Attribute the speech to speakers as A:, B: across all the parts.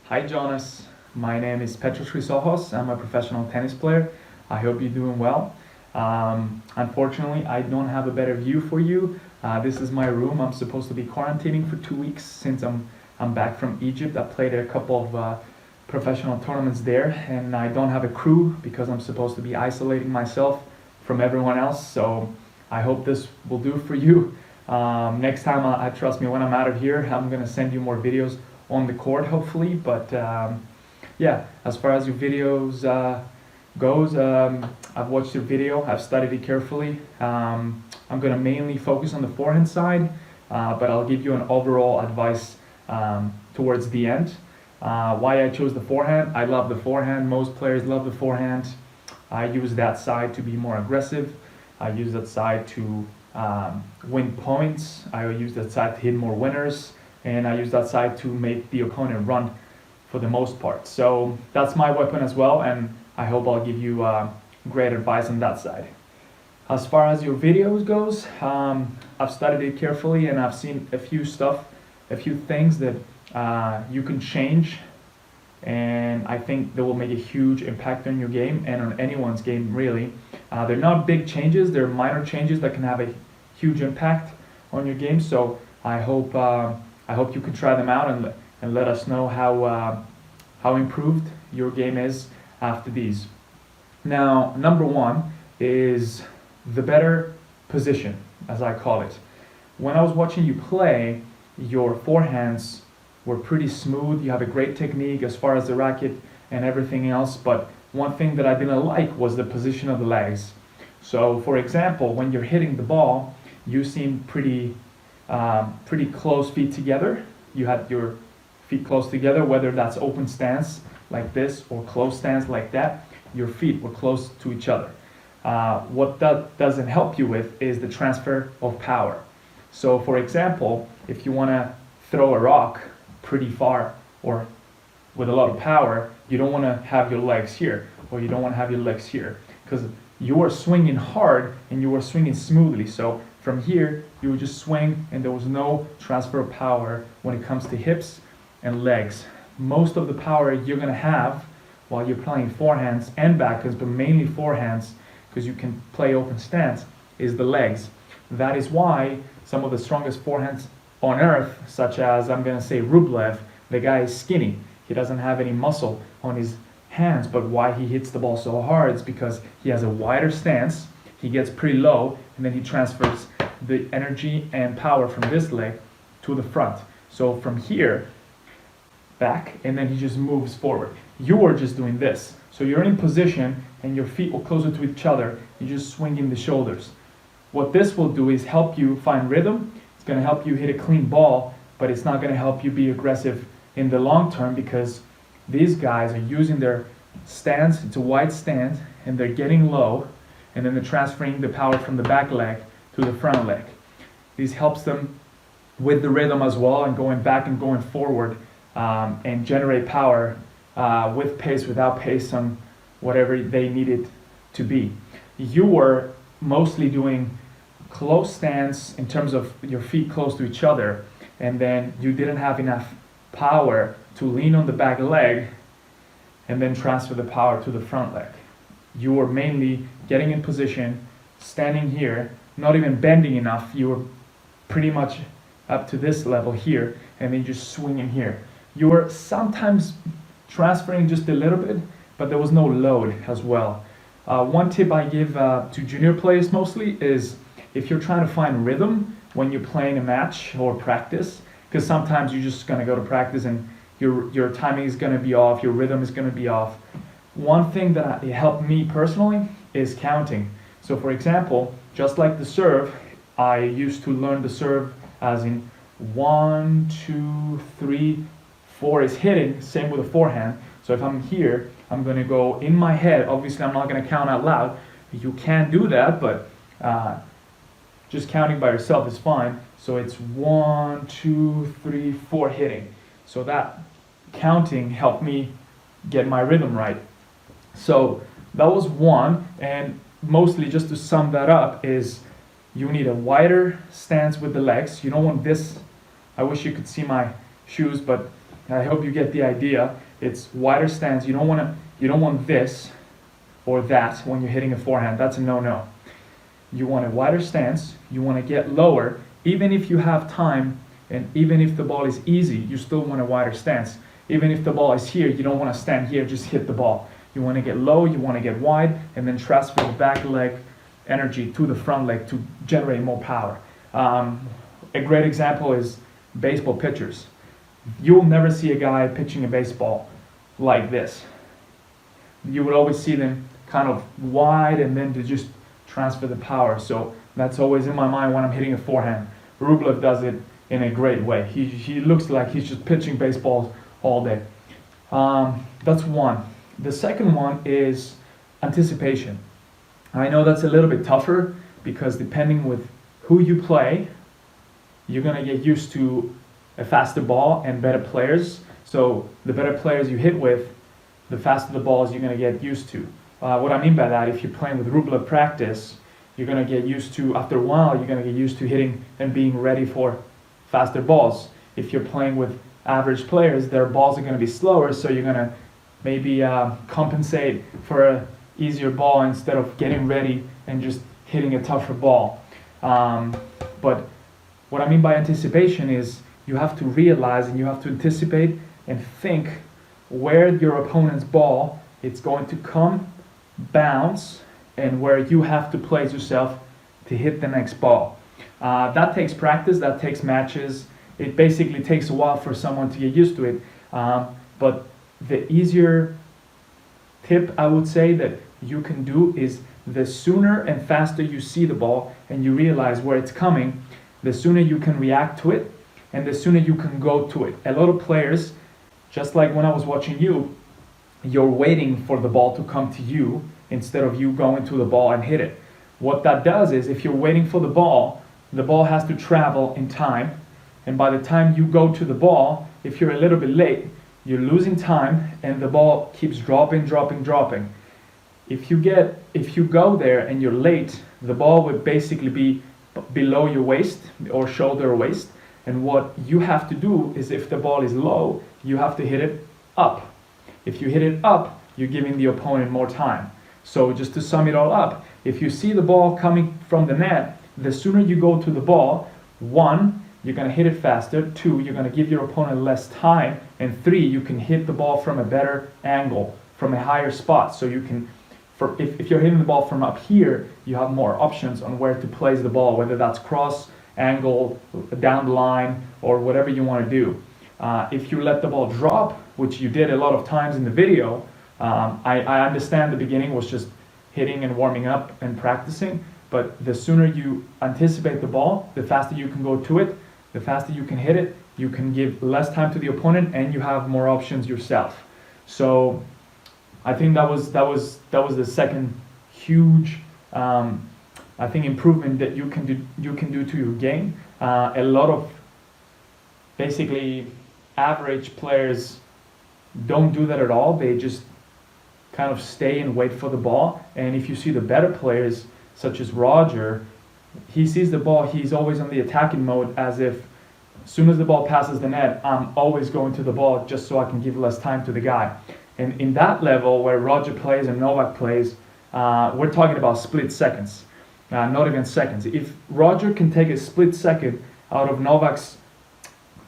A: Hi Jonas, my name is Petros Chrysohos. I'm a professional tennis player. I hope you're doing well. Unfortunately, I don't have a better view for you. This is my room. I'm supposed to be quarantining for 2 weeks since I'm back from Egypt. I played a couple of professional tournaments there, and I don't have a crew because I'm supposed to be isolating myself from everyone else. So I hope this will do for you. Next time, I trust me, when I'm out of here, I'm gonna send you more videos on the court, hopefully. But yeah, as far as your videos goes, I've watched your video. I've studied it carefully. I'm gonna mainly focus on the forehand side, but I'll give you an overall advice towards the end. Why I chose the forehand? I love the forehand. Most players love the forehand. I use that side to be more aggressive. I use that side to win points. I use that side to hit more winners, and I use that side to make the opponent run for the most part. So that's my weapon as well, and I hope I'll give you great advice on that side. As far as your videos goes, I've studied it carefully, and I've seen a few things that you can change, and I think they will make a huge impact on your game and on anyone's game, really. They're not big changes, they're minor changes that can have a huge impact on your game. So I hope you can try them out and let us know how improved your game is after these. Now, number one is the better position, as I call it. When I was watching you play, your forehands were pretty smooth. You have a great technique as far as the racket and everything else, but one thing that I didn't like was the position of the legs. So for example, when you're hitting the ball, you seem pretty close feet together. You had your feet close together, whether that's open stance like this or closed stance like that, your feet were close to each other. What that doesn't help you with is the transfer of power. So for example, if you want to throw a rock pretty far or with a lot of power, you don't want to have your legs here, or you don't want to have your legs here, because you are swinging hard and you are swinging smoothly. So from here, you would just swing and there was no transfer of power when it comes to hips and legs. Most of the power you're going to have while you're playing forehands and backhands, but mainly forehands, because you can play open stance, is the legs. That is why some of the strongest forehands on earth, such as, I'm going to say, Rublev, the guy is skinny. He doesn't have any muscle on his hands, but why he hits the ball so hard is because he has a wider stance, he gets pretty low, and then he transfers the energy and power from this leg to the front. So from here, back, and then he just moves forward. You are just doing this. So you're in position, and your feet will closer to each other, you're just swinging the shoulders. What this will do is help you find rhythm. It's going to help you hit a clean ball, but it's not going to help you be aggressive in the long term, because these guys are using their stance. It's a wide stance, and they're getting low, and then they're transferring the power from the back leg to the front leg. This helps them with the rhythm as well, and going back and going forward, and generate power with pace, without pace, on whatever they need it to be. You were mostly doing close stance in terms of your feet close to each other, and then you didn't have enough power to lean on the back leg and then transfer the power to the front leg. You were mainly getting in position, standing here, not even bending enough. You were pretty much up to this level here, and then just swinging here. You were sometimes transferring just a little bit, but there was no load as well. One tip I give to junior players mostly is, if you're trying to find rhythm when you're playing a match or practice, because sometimes you're just going to go to practice and your timing is going to be off, your rhythm is going to be off. One thing that helped me personally is counting. So for example, just like the serve, I used to learn the serve as in 1, 2, 3, 4 is hitting, same with the forehand. So if I'm here, I'm going to go in my head. Obviously, I'm not going to count out loud. You can do that, but just counting by yourself is fine. So it's 1, 2, 3, 4 hitting. So that counting helped me get my rhythm right. So that was one, and mostly just to sum that up is, you need a wider stance with the legs. You don't want this. I wish you could see my shoes, but I hope you get the idea. It's wider stance. You don't want this or that when you're hitting a forehand. That's a no-no. You want a wider stance. You want to get lower. Even if you have time and even if the ball is easy, you still want a wider stance. Even if the ball is here, you don't want to stand here, just hit the ball. You want to get low, you want to get wide, and then transfer the back leg energy to the front leg to generate more power. A great example is baseball pitchers. You'll never see a guy pitching a baseball like this. You would always see them kind of wide and then to just transfer the power. So that's always in my mind when I'm hitting a forehand. Rublev does it in a great way. He looks like he's just pitching baseballs all day. That's one. The second one is anticipation. I know that's a little bit tougher because depending with who you play, you're going to get used to a faster ball and better players. So the better players you hit with, the faster the balls you're going to get used to. What I mean by that, if you're playing with Rublev practice, you're going to get used to, after a while, you're going to get used to hitting and being ready for faster balls. If you're playing with average players, their balls are going to be slower, so you're going to maybe compensate for an easier ball instead of getting ready and just hitting a tougher ball. But what I mean by anticipation is you have to realize and you have to anticipate and think where your opponent's ball it's going to come, bounce, and where you have to place yourself to hit the next ball. That takes practice, that takes matches. It basically takes a while for someone to get used to it. But the easier tip I would say that you can do is the sooner and faster you see the ball and you realize where it's coming, the sooner you can react to it and the sooner you can go to it. A lot of players, just like when I was watching you, you're waiting for the ball to come to you instead of you going to the ball and hit it. What that does is if you're waiting for the ball has to travel in time, and by the time you go to the ball, if you're a little bit late, you're losing time and the ball keeps dropping. If you go there and you're late, the ball would basically be below your waist or shoulder or waist, and what you have to do is if the ball is low, you have to hit it up. If you hit it up, you're giving the opponent more time. So just to sum it all up, if you see the ball coming from the net, the sooner you go to the ball, 1, you're going to hit it faster, 2, you're going to give your opponent less time, and 3, you can hit the ball from a better angle, from a higher spot. So you can, if you're hitting the ball from up here, you have more options on where to place the ball, whether that's cross, angle, down the line, or whatever you want to do. If you let the ball drop, which you did a lot of times in the video, I understand the beginning was just hitting and warming up and practicing, but the sooner you anticipate the ball, the faster you can go to it, the faster you can hit it, you can give less time to the opponent, and you have more options yourself. So I think that was the second huge I think improvement that you can do to your game. A lot of basically average players don't do that at all. They just kind of stay and wait for the ball. And if you see the better players, such as Roger, he sees the ball, he's always on the attacking mode, as if as soon as the ball passes the net, I'm always going to the ball just so I can give less time to the guy. And in that level where Roger plays and Novak plays, we're talking about split seconds, not even seconds. If Roger can take a split second out of Novak's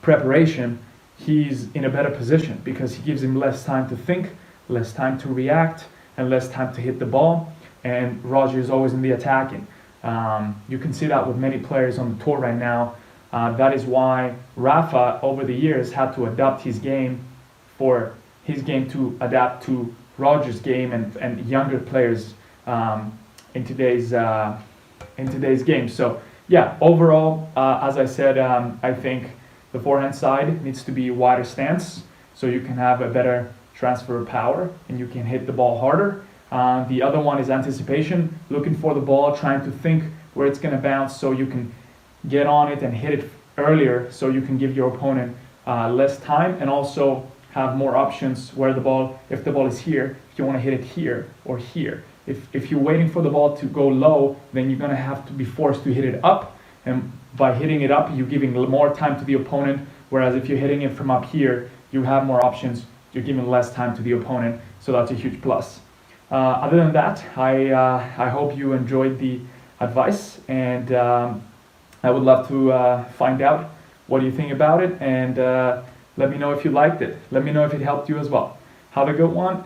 A: preparation, he's in a better position because he gives him less time to think, less time to react, and less time to hit the ball. And Roger is always in the attacking. You can see that with many players on the tour right now. That is why Rafa, over the years, had to adapt his game for his game to adapt to Roger's game and younger players in today's game. So yeah, overall, as I said, I think the forehand side needs to be wider stance so you can have a better transfer of power and you can hit the ball harder. The other one is anticipation, looking for the ball, trying to think where it's going to bounce so you can get on it and hit it earlier so you can give your opponent less time, and also have more options where the ball, if the ball is here, if you want to hit it here or here. If you're waiting for the ball to go low, then you're going to have to be forced to hit it up, and by hitting it up, you're giving more time to the opponent, whereas if you're hitting it from up here, you have more options, you're giving less time to the opponent, so that's a huge plus. Other than that, I hope you enjoyed the advice, and I would love to find out what you think about it, and let me know if you liked it. Let me know if it helped you as well. Have a good one.